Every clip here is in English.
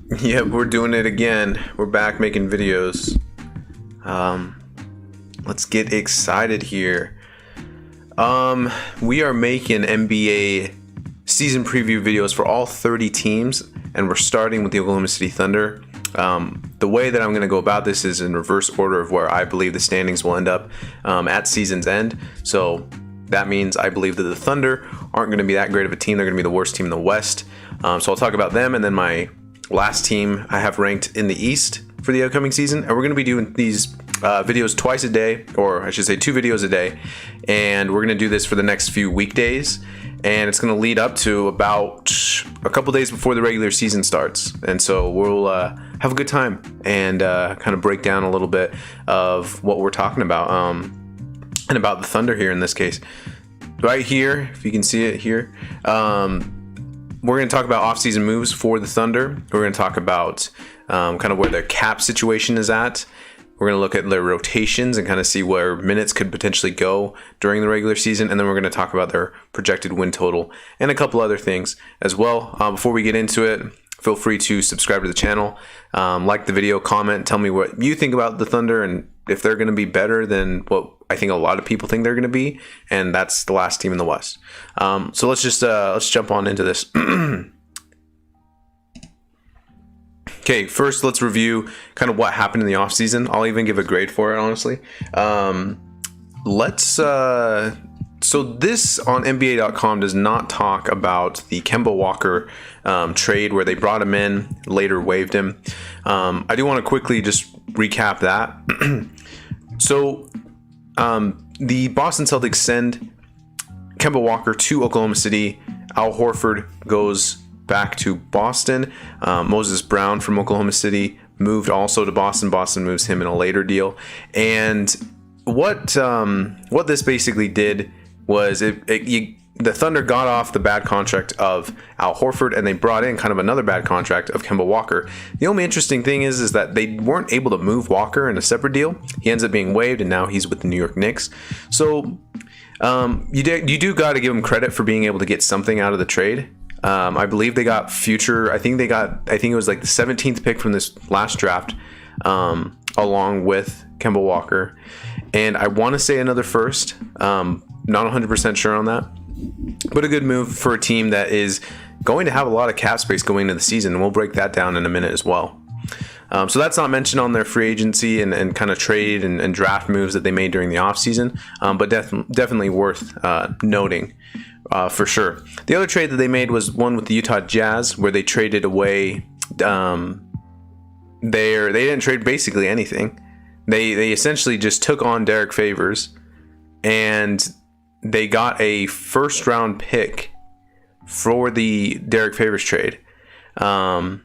Yep, we're doing it again. We're back making videos. Let's get excited here. We are making NBA season preview videos for all 30 teams, and we're starting with the Oklahoma City Thunder. The way that I'm going to go about this is in reverse order of where I believe the standings will end up at season's end. So that means I believe that the Thunder aren't going to be that great of a team. They're going to be the worst team in the West. So I'll talk about them, and then my last team I have ranked in the East for the upcoming season. And we're going to be doing these videos twice a day, or I should say 2 videos a day. And we're going to do this for the next few weekdays. And it's going to lead up to about a couple days before the regular season starts. And so we'll have a good time and kind of break down a little bit of what we're talking about. And about the Thunder here in this case. Right here, if you can see it here, we're going to talk about offseason moves for the Thunder. We're going to talk about kind of where their cap situation is at. We're going to look at their rotations and kind of see where minutes could potentially go during the regular season. And then we're going to talk about their projected win total and a couple other things as well. Before we get into it, feel free to subscribe to the channel, like the video, comment, tell me what you think about the Thunder and if they're going to be better than what I think a lot of people think they're going to be. And that's the last team in the West. So let's jump on into this. Okay, first let's review kind of what happened in the offseason. I'll even give a grade for it, honestly. So this on NBA.com does not talk about the Kemba Walker trade where they brought him in, later waived him. I do want to quickly just recap that. So the Boston Celtics send Kemba Walker to Oklahoma City. Al Horford goes back to Boston. Moses Brown from Oklahoma City moved also to Boston. Boston moves him in a later deal. And what this basically did was the Thunder got off the bad contract of Al Horford, and they brought in kind of another bad contract of Kemba Walker. The only interesting thing is that they weren't able to move Walker in a separate deal. He ends up being waived, and now he's with the New York Knicks. So you do got to give them credit for being able to get something out of the trade. I believe they got future. I think it was like the 17th pick from this last draft, along with Kemba Walker, and I want to say another first. Not 100% sure on that, but a good move for a team that is going to have a lot of cap space going into the season, and we'll break that down in a minute as well. So that's not mentioned on their free agency and kind of trade and draft moves that they made during the offseason, but definitely worth noting for sure. The other trade that they made was one with the Utah Jazz, where they traded away they didn't trade basically anything. They essentially just took on Derek Favors, and they got a first round pick for the Derek Favors trade. The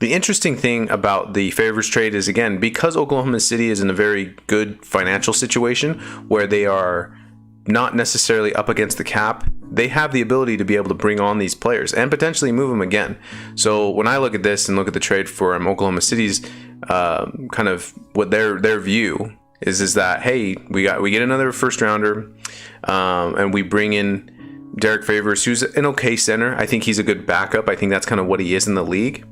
interesting thing about the Favors trade is, again, because Oklahoma City is in a very good financial situation where they are not necessarily up against the cap, they have the ability to be able to bring on these players and potentially move them again. So when I look at this and look at the trade for Oklahoma City's kind of what their view is that, hey, we get another first rounder, and we bring in Derek Favors, who's an okay center. I think he's a good backup. I think that's kind of what he is in the league.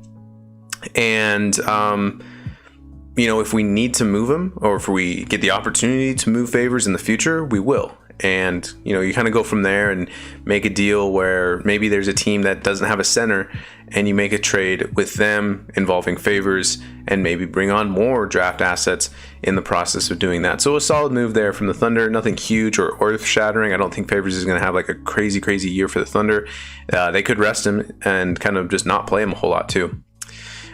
And if we need to move him, or if we get the opportunity to move Favors in the future, we will. And you kind of go from there and make a deal where maybe there's a team that doesn't have a center, and you make a trade with them involving Favors and maybe bring on more draft assets in the process of doing that. So a solid move there from the Thunder. Nothing huge or earth-shattering. I don't think Favors is going to have like a crazy year for the Thunder. They could rest him and kind of just not play him a whole lot too.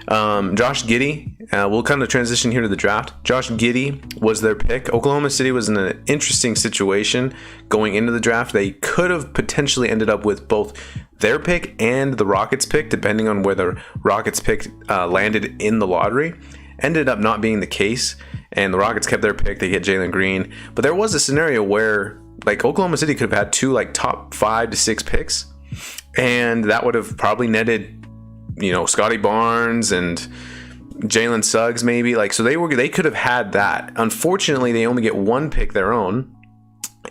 Josh Giddey, we'll kind of transition here to the draft. Josh Giddey was their pick. Oklahoma City was in an interesting situation going into the draft. They could have potentially ended up with both their pick and the Rockets pick, depending on where the Rockets pick landed in the lottery. Ended up not being the case, and the Rockets kept their pick. They get Jalen Green. But there was a scenario where like Oklahoma City could have had 2 like top 5 to 6 picks, and that would have probably netted Scotty Barnes and Jalen Suggs maybe. So they could have had that. Unfortunately, they only get 1 pick their own,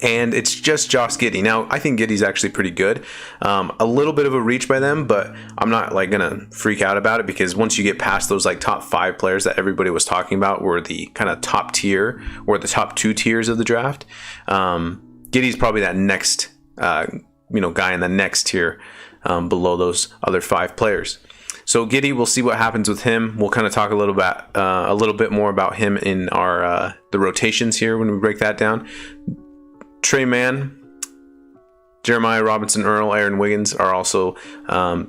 And it's just Josh Giddey. Now, I think Giddey's actually pretty good. A little bit of a reach by them, but I'm not like gonna freak out about it, because once you get past those like top 5 players that everybody was talking about were the kind of top tier, or the top 2 tiers of the draft, Giddey's probably that next guy in the next tier below those other 5 players. So Giddey, we'll see what happens with him. We'll kind of talk a little bit more about him in our the rotations here when we break that down. Trey Mann, Jeremiah Robinson Earl, Aaron Wiggins are also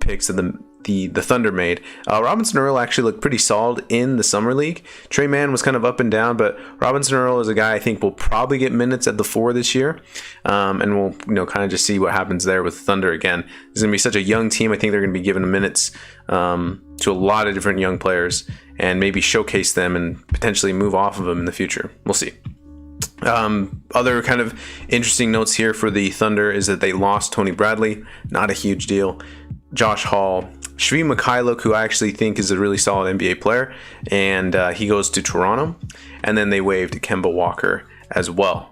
picks that the Thunder made. Robinson Earl actually looked pretty solid in the summer league. Trey Mann was kind of up and down, but Robinson Earl is a guy I think will probably get minutes at the 4 this year, and we'll kind of just see what happens there with Thunder. Again, it's going to be such a young team. I think they're going to be giving minutes to a lot of different young players, and maybe showcase them and potentially move off of them in the future. We'll see. Other kind of interesting notes here for the Thunder is that they lost Tony Bradley, not a huge deal. Josh Hall, Shvi Mikhailuk, who I actually think is a really solid NBA player, and he goes to Toronto. And then they waived Kemba Walker as well.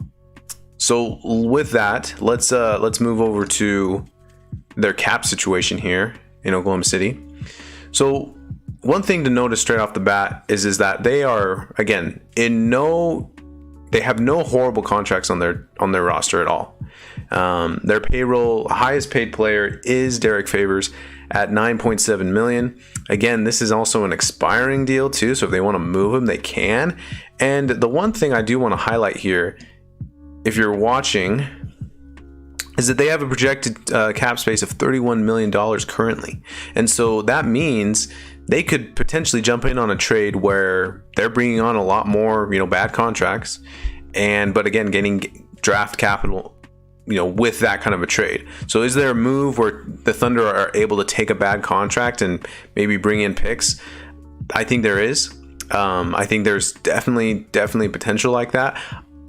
So with that, let's move over to their cap situation here in Oklahoma City. So one thing to notice straight off the bat is that they are, again, they have no horrible contracts on their roster at all. Their payroll highest paid player is Derek Favors at $9.7 million. Again, this is also an expiring deal too, so if they want to move him, they can. And the one thing I do want to highlight here, if you're watching, is that they have a projected cap space of $31 million currently. And so that means they could potentially jump in on a trade where they're bringing on a lot more, bad contracts, but again, getting draft capital, with that kind of a trade. So is there a move where the Thunder are able to take a bad contract and maybe bring in picks? I think there is. I think there's definitely potential like that.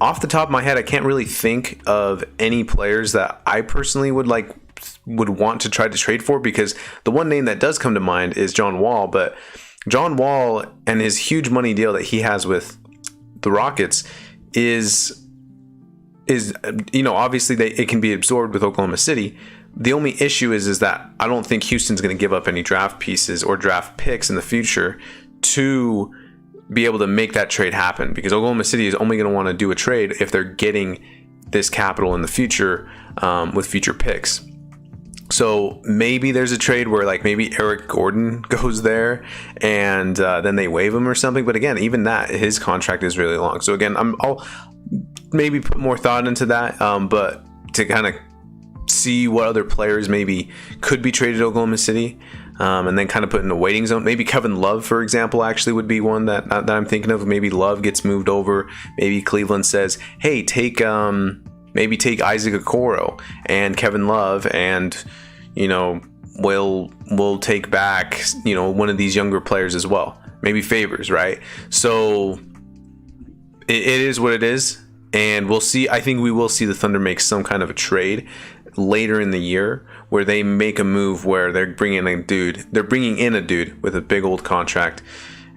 Off the top of my head, I can't really think of any players that I personally would want to try to trade for, because the one name that does come to mind is John Wall. But John Wall and his huge money deal that he has with the Rockets is obviously it can be absorbed with Oklahoma City. The only issue is that I don't think Houston's going to give up any draft pieces or draft picks in the future to be able to make that trade happen, because Oklahoma City is only going to want to do a trade if they're getting this capital in the future with future picks. So maybe there's a trade where maybe Eric Gordon goes there and then they waive him or something. But again, even that, his contract is really long. So again, I'll maybe put more thought into that, but to kind of see what other players maybe could be traded to Oklahoma City, and then kind of put in the waiting zone. Maybe Kevin Love, for example, actually would be one that I'm thinking of. Maybe Love gets moved over. Maybe Cleveland says, hey, take Isaac Okoro and Kevin Love, and we'll take back one of these younger players as well. Maybe Favors, right? So it is what it is, and we'll see. I think we will see the Thunder make some kind of a trade later in the year where they make a move where they're bringing in a dude with a big old contract,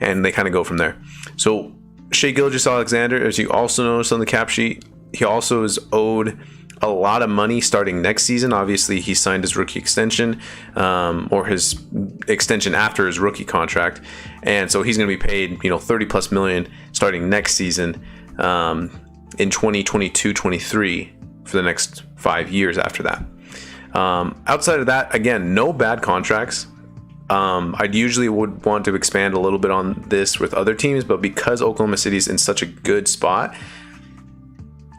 and they kind of go from there. So Shai Gilgeous-Alexander, as you also notice on the cap sheet, he also is owed a lot of money starting next season. Obviously, he signed his rookie extension, or his extension after his rookie contract, and so he's going to be paid, $30+ million starting next season, in 2022-23 for the next 5 years after that. Outside of that, again, no bad contracts. I'd usually would want to expand a little bit on this with other teams, but because Oklahoma City is in such a good spot,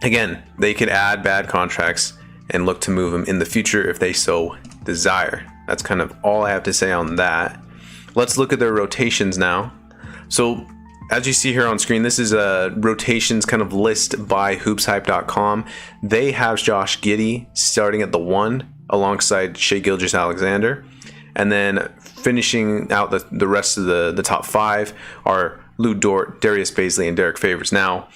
again, they could add bad contracts and look to move them in the future if they so desire. That's kind of all I have to say on that. Let's look at their rotations now. So as you see here on screen, this is a rotations kind of list by hoopshype.com. They have Josh Giddey starting at the 1 alongside Shai Gilgeous-Alexander. And then finishing out the rest of the top 5 are Lou Dort, Darius Bazley, and Derek Favors. Now,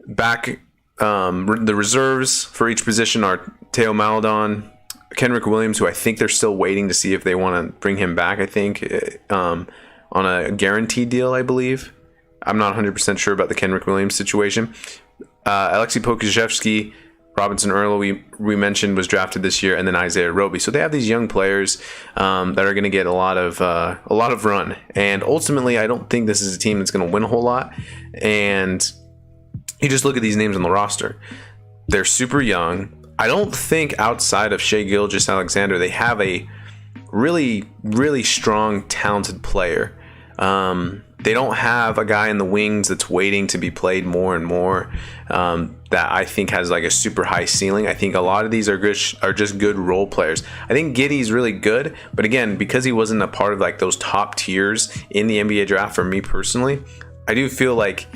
back the reserves for each position are Theo Maledon, Kenrick Williams, who I think they're still waiting to see if they want to bring him back, I think, on a guaranteed deal, I believe. I'm not 100% sure about the Kenrick Williams situation. Alexei Pokusevsky, Robinson Earl, we mentioned, was drafted this year, and then Isaiah Roby. So they have these young players that are going to get a lot of run. And ultimately, I don't think this is a team that's going to win a whole lot. And you just look at these names on the roster; they're super young. I don't think outside of Shai Gilgeous-Alexander, they have a really, really strong, talented player. They don't have a guy in the wings that's waiting to be played more and more, that I think has like a super high ceiling. I think a lot of these are just good role players. I think Giddey's really good, but again, because he wasn't a part of like those top tiers in the NBA draft for me personally, I do feel like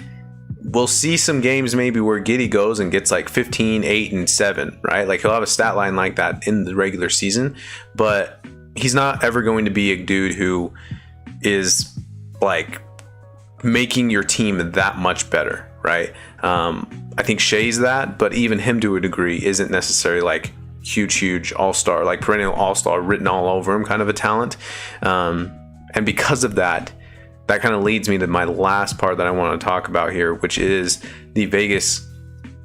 we'll see some games maybe where Giddey goes and gets like 15, 8, and 7, right? Like he'll have a stat line like that in the regular season, but he's not ever going to be a dude who is like making your team that much better, right? I think Shai's that, but even him to a degree isn't necessarily like huge all-star, like perennial all-star written all over him kind of a talent. And because of that kind of leads me to my last part that I want to talk about here, which is the Vegas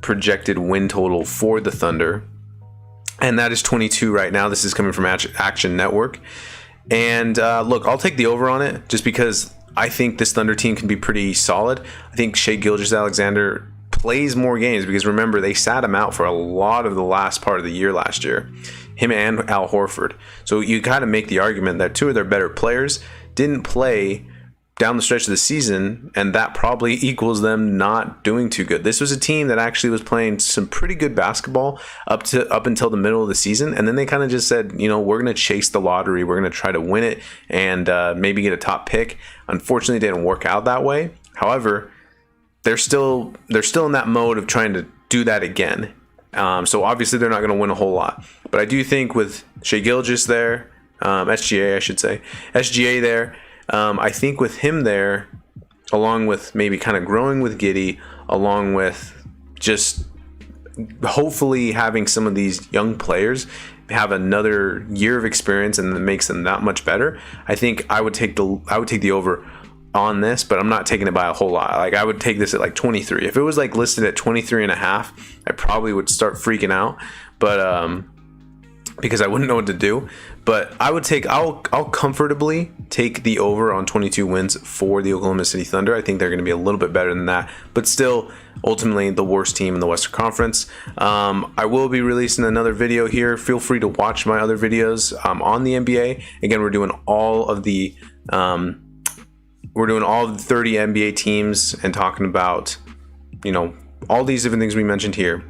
projected win total for the Thunder. And that is 22 right now. This is coming from Action Network. And look, I'll take the over on it just because I think this Thunder team can be pretty solid. I think Shai Gilgeous-Alexander plays more games because remember, they sat him out for a lot of the last part of the year last year, him and Al Horford. So you kind of make the argument that two of their better players didn't play down the stretch of the season, and that probably equals them not doing too good. This was a team that actually was playing some pretty good basketball up until the middle of the season, and then they kind of just said, you know, we're going to chase the lottery, we're going to try to win it, and maybe get a top pick. Unfortunately, it didn't work out that way. However, they're still in that mode of trying to do that again. So obviously, they're not going to win a whole lot, but I do think with Shai Gilgeous there, SGA, I should say, SGA there. I think with him there, along with maybe kind of growing with Giddey, along with just hopefully having some of these young players have another year of experience and that makes them that much better, I think I would take the over on this, but I'm not taking it by a whole lot. Like I would take this at like 23. If it was like listed at 23.5, I probably would start freaking out, but because I wouldn't know what to do. But I'll comfortably take the over on 22 wins for the Oklahoma City Thunder. I think they're going to be a little bit better than that, but still ultimately the worst team in the Western Conference. I will be releasing another video here. Feel free to watch my other videos on the NBA. Again, we're doing all the 30 NBA teams and talking about, you know, all these different things we mentioned here.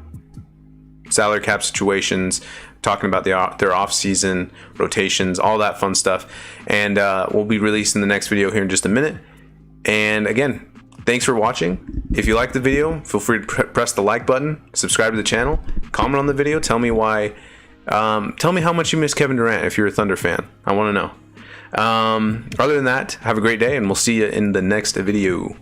Salary cap situations, talking about their off-season rotations, all that fun stuff. And we'll be releasing the next video here in just a minute. And again, thanks for watching. If you like the video, feel free to press the like button, subscribe to the channel, comment on the video, tell me why. Tell me how much you miss Kevin Durant if you're a Thunder fan. I want to know. Other than that, have a great day, and we'll see you in the next video.